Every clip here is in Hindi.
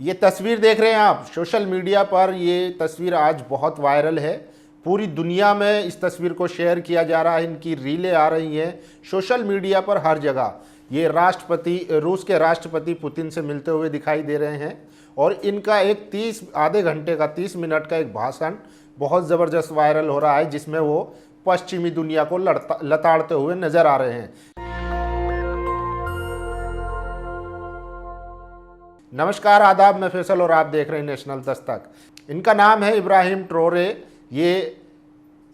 ये तस्वीर देख रहे हैं आप सोशल मीडिया पर। ये तस्वीर आज बहुत वायरल है। पूरी दुनिया में इस तस्वीर को शेयर किया जा रहा है। इनकी रीलें आ रही हैं सोशल मीडिया पर हर जगह। ये रूस के राष्ट्रपति पुतिन से मिलते हुए दिखाई दे रहे हैं और इनका एक आधे घंटे का 30 मिनट का एक भाषण बहुत ज़बरदस्त वायरल हो रहा है, जिसमें वो पश्चिमी दुनिया को लताड़ते हुए नजर आ रहे हैं। नमस्कार, आदाब, मैं फैसल और आप देख रहे हैं नेशनल दस्तक। इनका नाम है इब्राहिम ट्रोरे। ये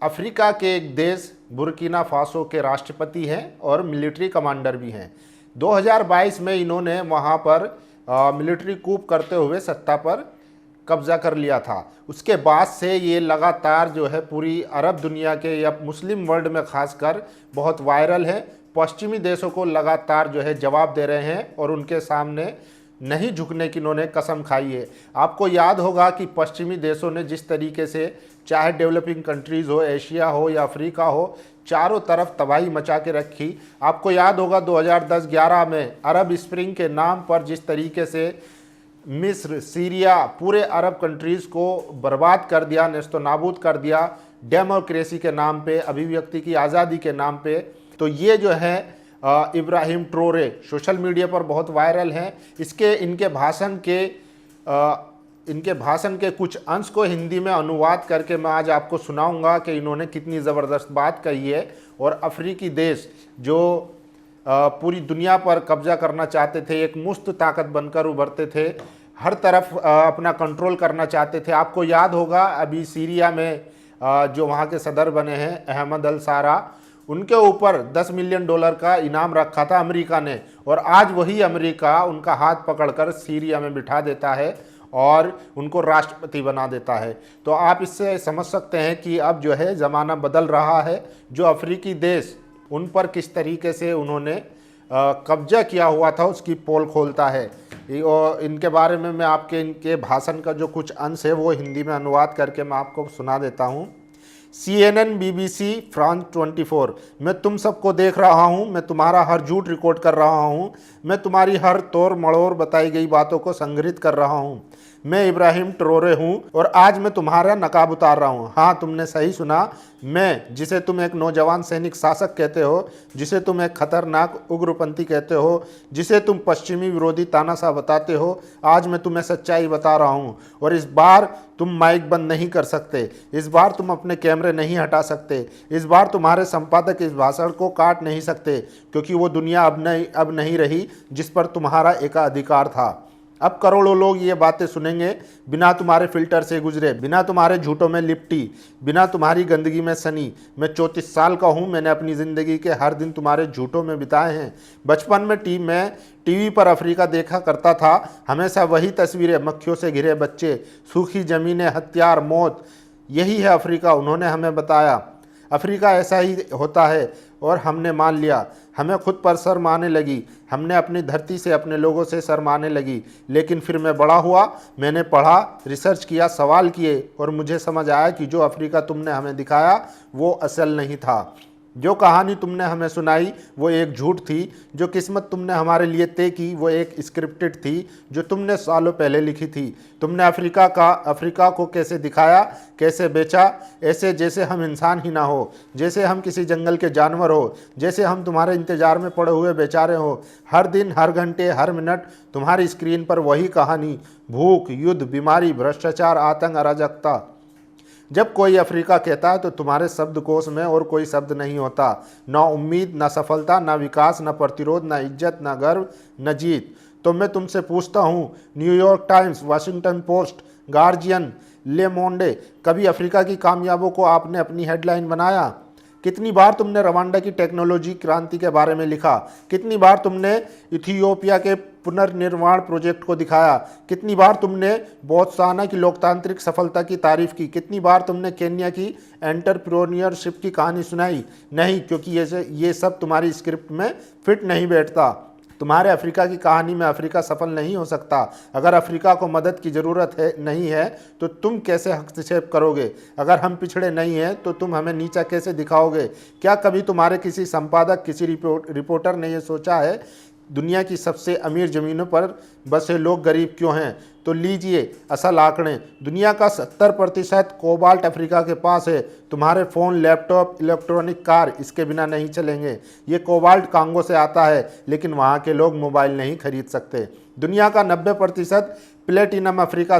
अफ्रीका के एक देश बुर्किना फासो के राष्ट्रपति हैं और मिलिट्री कमांडर भी हैं। 2022 में इन्होंने वहाँ पर मिलिट्री कूप करते हुए सत्ता पर कब्जा कर लिया था। उसके बाद से ये लगातार जो है पूरी अरब दुनिया के या मुस्लिम वर्ल्ड में खासकर बहुत वायरल है। पश्चिमी देशों को लगातार जो है जवाब दे रहे हैं और उनके सामने नहीं झुकने की इन्होंने कसम खाई है। आपको याद होगा कि पश्चिमी देशों ने जिस तरीके से, चाहे डेवलपिंग कंट्रीज़ हो, एशिया हो या अफ्रीका हो, चारों तरफ तबाही मचा के रखी। आपको याद होगा 2010-11 में अरब स्प्रिंग के नाम पर जिस तरीके से मिस्र, सीरिया, पूरे अरब कंट्रीज़ को बर्बाद कर दिया, नेस्तो नाबूद कर दिया, डेमोक्रेसी के नाम पे, अभिव्यक्ति की आज़ादी के नाम पे। तो ये जो है इब्राहिम ट्रोरे सोशल मीडिया पर बहुत वायरल हैं। इनके भाषण के कुछ अंश को हिंदी में अनुवाद करके मैं आज आपको सुनाऊंगा कि इन्होंने कितनी ज़बरदस्त बात कही है। और अफ्रीकी देश जो पूरी दुनिया पर कब्जा करना चाहते थे, एक मुक्त ताकत बनकर उभरते थे, हर तरफ अपना कंट्रोल करना चाहते थे। आपको याद होगा अभी सीरिया में जो वहाँ के सदर बने हैं अहमद अल सारा, उनके ऊपर $10 मिलियन का इनाम रखा था अमेरिका ने। और आज वही अमेरिका उनका हाथ पकड़कर सीरिया में बिठा देता है और उनको राष्ट्रपति बना देता है। तो आप इससे समझ सकते हैं कि अब जो है ज़माना बदल रहा है। जो अफ्रीकी देश उन पर किस तरीके से उन्होंने कब्जा किया हुआ था उसकी पोल खोलता है। और इनके बारे में मैं इनके भाषण का जो कुछ अंश है वो हिंदी में अनुवाद करके मैं आपको सुना देता हूँ। CNN, BBC, फ्रांस 24, मैं तुम सबको देख रहा हूँ। मैं तुम्हारा हर झूठ रिकॉर्ड कर रहा हूँ। मैं तुम्हारी हर तोड़ मड़ोड़ बताई गई बातों को संग्रहित कर रहा हूँ। मैं इब्राहिम ट्रोरे हूँ और आज मैं तुम्हारा नकाब उतार रहा हूँ। हाँ, तुमने सही सुना। मैं, जिसे तुम एक नौजवान सैनिक शासक कहते हो, जिसे तुम एक खतरनाक उग्रपंथी कहते हो, जिसे तुम पश्चिमी विरोधी तानाशाह बताते हो, आज मैं तुम्हें सच्चाई बता रहा हूँ। और इस बार तुम माइक बंद नहीं कर सकते। इस बार तुम अपने कैमरे नहीं हटा सकते। इस बार तुम्हारे संपादक इस भाषण को काट नहीं सकते, क्योंकि वो दुनिया अब नहीं रही जिस पर तुम्हारा एकाधिकार था। अब करोड़ों लोग ये बातें सुनेंगे बिना तुम्हारे फिल्टर से गुजरे, बिना तुम्हारे झूठों में लिपटी, बिना तुम्हारी गंदगी में सनी। मैं 34 साल का हूँ। मैंने अपनी ज़िंदगी के हर दिन तुम्हारे झूठों में बिताए हैं। बचपन में टीवी पर अफ्रीका देखा करता था। हमेशा वही तस्वीरें, मक्खियों से घिरे बच्चे, सूखी ज़मीनें, हथियार, मौत। यही है अफ्रीका, उन्होंने हमें बताया। अफ्रीका ऐसा ही होता है और हमने मान लिया। हमें खुद पर शर्म आने लगी। हमने अपनी धरती से, अपने लोगों से शर्म आने लगी। लेकिन फिर मैं बड़ा हुआ, मैंने पढ़ा, रिसर्च किया, सवाल किए और मुझे समझ आया कि जो अफ्रीका तुमने हमें दिखाया वो असल नहीं था। जो कहानी तुमने हमें सुनाई वो एक झूठ थी। जो किस्मत तुमने हमारे लिए तय की वो एक स्क्रिप्टेड थी जो तुमने सालों पहले लिखी थी। तुमने अफ्रीका को कैसे दिखाया, कैसे बेचा, ऐसे जैसे हम इंसान ही ना हो, जैसे हम किसी जंगल के जानवर हो, जैसे हम तुम्हारे इंतजार में पड़े हुए बेचारे हो। हर दिन, हर घंटे, हर मिनट तुम्हारी स्क्रीन पर वही कहानी, भूख, युद्ध, बीमारी, भ्रष्टाचार, आतंक, अराजकता। जब कोई अफ्रीका कहता है तो तुम्हारे शब्दकोश में और कोई शब्द नहीं होता। ना उम्मीद, ना सफलता, ना विकास, ना प्रतिरोध, ना इज्जत, ना गर्व, न जीत। तो मैं तुमसे पूछता हूँ, New York times, Washington post, guardian, ले मोंडे, कभी अफ्रीका की कामयाबों को आपने अपनी हेडलाइन बनाया? कितनी बार तुमने रवांडा की टेक्नोलॉजी क्रांति के बारे में लिखा? कितनी बार तुमने इथियोपिया के पुनर्निर्माण प्रोजेक्ट को दिखाया? कितनी बार तुमने बोत्सवाना की लोकतांत्रिक सफलता की तारीफ की? कितनी बार तुमने केन्या की एंटरप्रेन्योरशिप की कहानी सुनाई? नहीं, क्योंकि ये सब तुम्हारी स्क्रिप्ट में फिट नहीं बैठता। तुम्हारे अफ्रीका की कहानी में अफ्रीका सफल नहीं हो सकता। अगर अफ्रीका को मदद की ज़रूरत नहीं है तो तुम कैसे हस्तक्षेप करोगे? अगर हम पिछड़े नहीं हैं तो तुम हमें नीचा कैसे दिखाओगे? क्या कभी तुम्हारे किसी संपादक, किसी रिपोर्टर ने यह सोचा है दुनिया की सबसे अमीर ज़मीनों पर बसे लोग गरीब क्यों हैं? तो लीजिए असल आंकड़े। दुनिया का 70% कोबाल्ट अफ्रीका के पास है। तुम्हारे फ़ोन, लैपटॉप, इलेक्ट्रॉनिक कार इसके बिना नहीं चलेंगे। ये कोबाल्ट कांगो से आता है, लेकिन वहाँ के लोग मोबाइल नहीं खरीद सकते। दुनिया का 90% प्लेटिनम अफ्रीका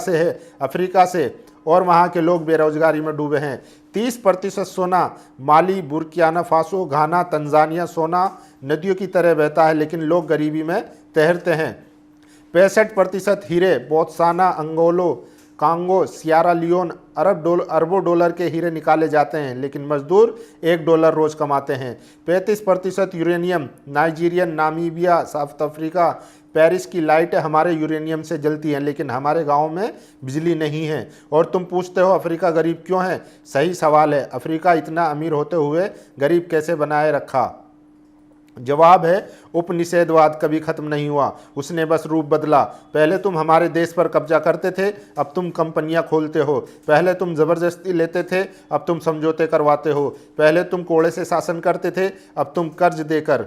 से, और वहाँ के लोग बेरोजगारी में डूबे हैं। 30% सोना माली, बुर्किना फासो, घाना, तंजानिया सोना नदियों की तरह बहता है, लेकिन लोग गरीबी में तैरते हैं। 65% हीरे Botswana, Angola, Congo, Sierra Leone अरबों डॉलर के हीरे निकाले जाते हैं, लेकिन मजदूर $1 रोज कमाते हैं। 35% uranium Nigerian, Namibia, south Africa. Paris की लाइटें हमारे यूरेनियम से जलती हैं, लेकिन हमारे गांव में बिजली नहीं है। और तुम पूछते हो अफ्रीका गरीब क्यों है? सही सवाल है, अफ्रीका इतना अमीर होते हुए गरीब कैसे बनाए रखा? जवाब है, उपनिषेधवाद कभी खत्म नहीं हुआ, उसने बस रूप बदला। पहले तुम हमारे देश पर कब्जा करते थे, अब तुम कंपनियां खोलते हो। पहले तुम जबरदस्ती लेते थे, अब तुम समझौते करवाते हो। पहले तुम कोड़े से शासन करते थे, अब तुम कर्ज देकर।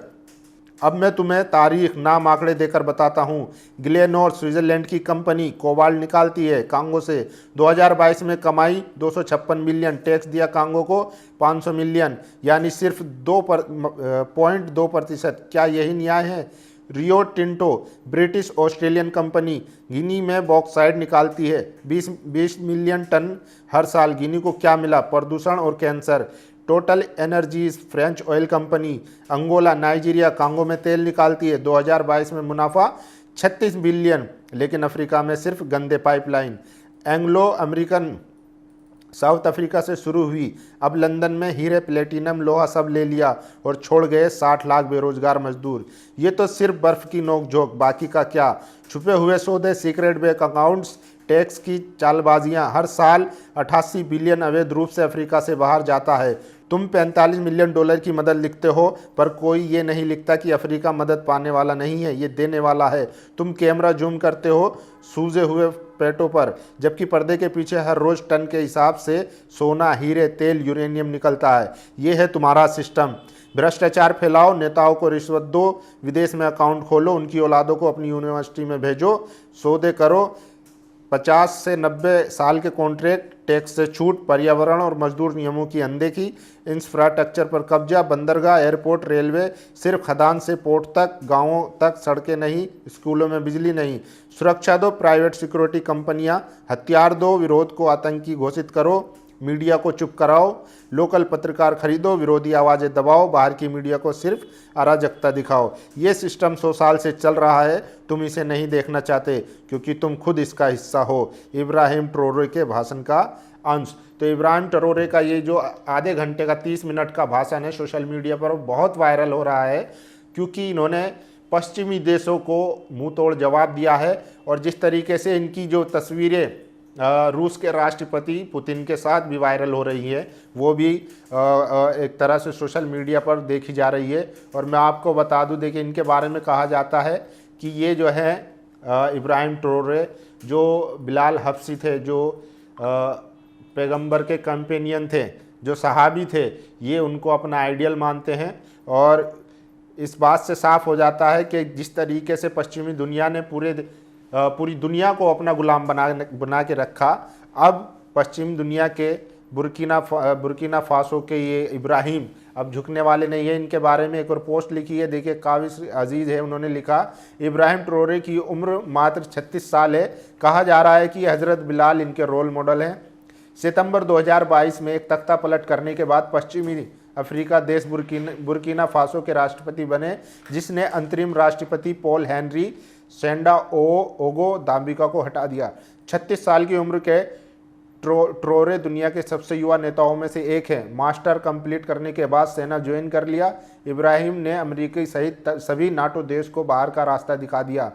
अब मैं तुम्हें तारीख, नाम, आंकड़े देकर बताता हूँ। ग्लेनोर स्विट्जरलैंड की कंपनी कोबाल्ट निकालती है कांगो से। 2022 में कमाई 256 मिलियन, टैक्स दिया कांगो को 500 मिलियन, यानी सिर्फ 2.2%। क्या यही न्याय है? Rio Tinto British Australian company Guinea में बॉक्साइट निकालती है 20 मिलियन टन हर साल। गिनी को क्या मिला? प्रदूषण और कैंसर। Total energies French oil company Angola, Nigeria, Congo में तेल निकालती है। 2022 में मुनाफा 36 बिलियन, लेकिन अफ्रीका में सिर्फ गंदे pipeline. Anglo American south Africa से शुरू हुई, अब लंदन में हीरे, प्लेटिनम, लोहा सब ले लिया और छोड़ गए 60 लाख बेरोजगार मजदूर। ये तो सिर्फ बर्फ की नोकझोंक, बाकी का क्या? छुपे हुए सौदे, सीक्रेट बैंक अकाउंट्स, टैक्स की चालबाजियां। हर साल 88 बिलियन अवैध रूप से अफ्रीका से बाहर जाता है। तुम 45 मिलियन डॉलर की मदद लिखते हो, पर कोई ये नहीं लिखता कि अफ्रीका मदद पाने वाला नहीं है, ये देने वाला है। तुम कैमरा जूम करते हो सूजे हुए पेटों पर, जबकि पर्दे के पीछे हर रोज टन के हिसाब से सोना, हीरे, तेल, यूरेनियम निकलता है। ये है तुम्हारा सिस्टम। भ्रष्टाचार फैलाओ, नेताओं को रिश्वत दो, विदेश में अकाउंट खोलो, उनकी औलादों को अपनी यूनिवर्सिटी में भेजो, सौदे करो, 50 से 90 साल के कॉन्ट्रैक्ट, टैक्स से छूट, पर्यावरण और मजदूर नियमों की अनदेखी, इंफ्रास्ट्रक्चर पर कब्जा, बंदरगाह, एयरपोर्ट, रेलवे, सिर्फ खदान से पोर्ट तक, गांवों तक सड़कें नहीं, स्कूलों में बिजली नहीं। सुरक्षा दो, प्राइवेट सिक्योरिटी कंपनियां, हथियार दो, विरोध को आतंकी घोषित करो, मीडिया को चुप कराओ, लोकल पत्रकार खरीदो, विरोधी आवाज़ें दबाओ, बाहर की मीडिया को सिर्फ अराजकता दिखाओ। ये सिस्टम 100 साल से चल रहा है, तुम इसे नहीं देखना चाहते क्योंकि तुम खुद इसका हिस्सा हो। इब्राहिम ट्रोरे के भाषण का अंश। तो इब्राहिम ट्रोरे का ये जो आधे घंटे का 30 मिनट का भाषण है, सोशल मीडिया पर बहुत वायरल हो रहा है, क्योंकि इन्होंने पश्चिमी देशों को मुंह तोड़ जवाब दिया है। और जिस तरीके से इनकी जो तस्वीरें रूस के राष्ट्रपति पुतिन के साथ भी वायरल हो रही है, वो भी एक तरह से सोशल मीडिया पर देखी जा रही है। और मैं आपको बता दूं, देखिए इनके बारे में कहा जाता है कि ये जो है इब्राहिम ट्रोरे, जो बिलाल हब्शी थे, जो पैगंबर के कंपेनियन थे, जो सहाबी थे, ये उनको अपना आइडियल मानते हैं। और इस बात से साफ हो जाता है कि जिस तरीके से पश्चिमी दुनिया ने पूरी दुनिया को अपना गुलाम बना के रखा, अब पश्चिम दुनिया के बुर्किना फासो के ये इब्राहिम अब झुकने वाले नहीं है। इनके बारे में एक और पोस्ट लिखी है, देखिए काविश अजीज़ है, उन्होंने लिखा, इब्राहिम ट्रोरे की उम्र मात्र 36 साल है। कहा जा रहा है कि हज़रत बिलाल इनके रोल मॉडल हैं। सितंबर 2022 में एक तख्ता पलट करने के बाद पश्चिमी अफ्रीका देश बुर्किना फासो के राष्ट्रपति बने, जिसने अंतरिम राष्ट्रपति पॉल हेनरी सेंडा ओगो दाम्बिका को हटा दिया। 36 साल की उम्र के ट्रोरे दुनिया के सबसे युवा नेताओं में से एक है। मास्टर कंप्लीट करने के बाद सेना ज्वाइन कर लिया। इब्राहिम ने अमेरिका सहित सभी नाटो देश को बाहर का रास्ता दिखा दिया।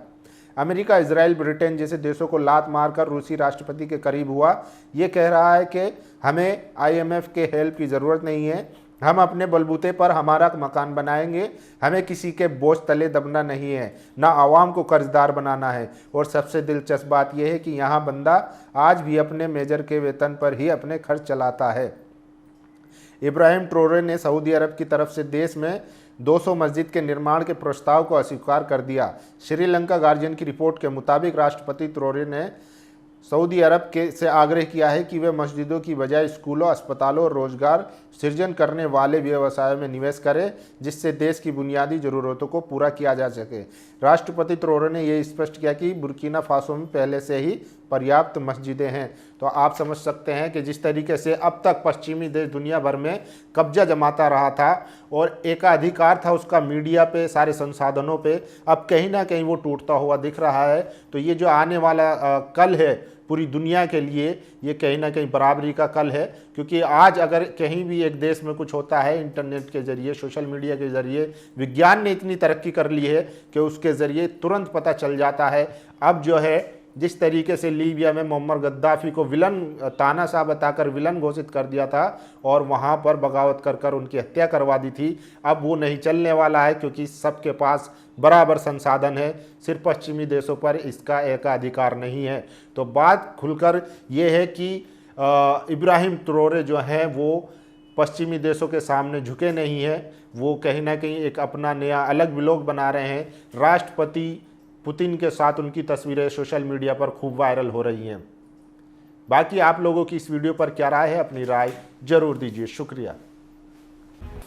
अमेरिका, इजराइल, ब्रिटेन जैसे देशों को लात मारकर रूसी राष्ट्रपति के करीब हुआ। ये कह रहा है कि हमें IMF के हेल्प की ज़रूरत नहीं है, हम अपने बलबूते पर हमारा मकान बनाएंगे, हमें किसी के बोझ तले दबना नहीं है, ना आवाम को कर्जदार बनाना है। और सबसे दिलचस्प बात यह है कि यहाँ बंदा आज भी अपने मेजर के वेतन पर ही अपने खर्च चलाता है। इब्राहिम ट्रोरे ने सऊदी अरब की तरफ से देश में 200 मस्जिद के निर्माण के प्रस्ताव को अस्वीकार कर दिया। श्रीलंका गार्जियन की रिपोर्ट के मुताबिक राष्ट्रपति ट्रोरे ने सऊदी अरब से आग्रह किया है कि वे मस्जिदों की बजाय स्कूलों, अस्पतालों और रोजगार सृजन करने वाले व्यवसायों में निवेश करें, जिससे देश की बुनियादी ज़रूरतों को पूरा किया जा सके। राष्ट्रपति ट्रोरे ने यह स्पष्ट किया कि बुर्किना फासो में पहले से ही पर्याप्त मस्जिदें हैं। तो आप समझ सकते हैं कि जिस तरीके से अब तक पश्चिमी देश दुनिया भर में कब्जा जमाता रहा था और एकाधिकार था उसका मीडिया पे, सारे संसाधनों पे, अब कहीं ना कहीं वो टूटता हुआ दिख रहा है। तो ये जो आने वाला कल है पूरी दुनिया के लिए, ये कहीं ना कहीं बराबरी का कल है, क्योंकि आज अगर कहीं भी एक देश में कुछ होता है, इंटरनेट के ज़रिए, सोशल मीडिया के ज़रिए, विज्ञान ने इतनी तरक्की कर ली है कि उसके ज़रिए तुरंत पता चल जाता है। अब जो है जिस तरीके से लीबिया में मोहम्मद गद्दाफी को विलन, तानाशाह बताकर विलन घोषित कर दिया था और वहाँ पर बगावत कर कर उनकी हत्या करवा दी थी, अब वो नहीं चलने वाला है, क्योंकि सबके पास बराबर संसाधन है, सिर्फ पश्चिमी देशों पर इसका एकाधिकार नहीं है। तो बात खुलकर ये है कि इब्राहिम ट्रोरे जो हैं वो पश्चिमी देशों के सामने झुके नहीं हैं, वो कहीं ना कहीं एक अपना नया अलग व्लॉग बना रहे हैं। राष्ट्रपति पुतिन के साथ उनकी तस्वीरें सोशल मीडिया पर खूब वायरल हो रही हैं। बाकी आप लोगों की इस वीडियो पर क्या राय है, अपनी राय जरूर दीजिए। शुक्रिया।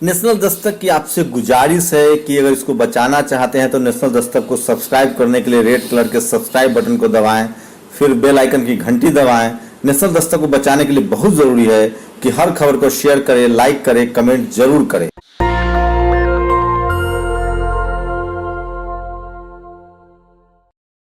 नेशनल दस्तक की आपसे गुजारिश है कि अगर इसको बचाना चाहते हैं तो नेशनल दस्तक को सब्सक्राइब करने के लिए रेड कलर के सब्सक्राइब बटन को दबाएं, फिर बेल आइकन की घंटी दबाएं। नेशनल दस्तक को बचाने के लिए बहुत जरूरी है कि हर खबर को शेयर करें, लाइक करें, कमेंट जरूर करें।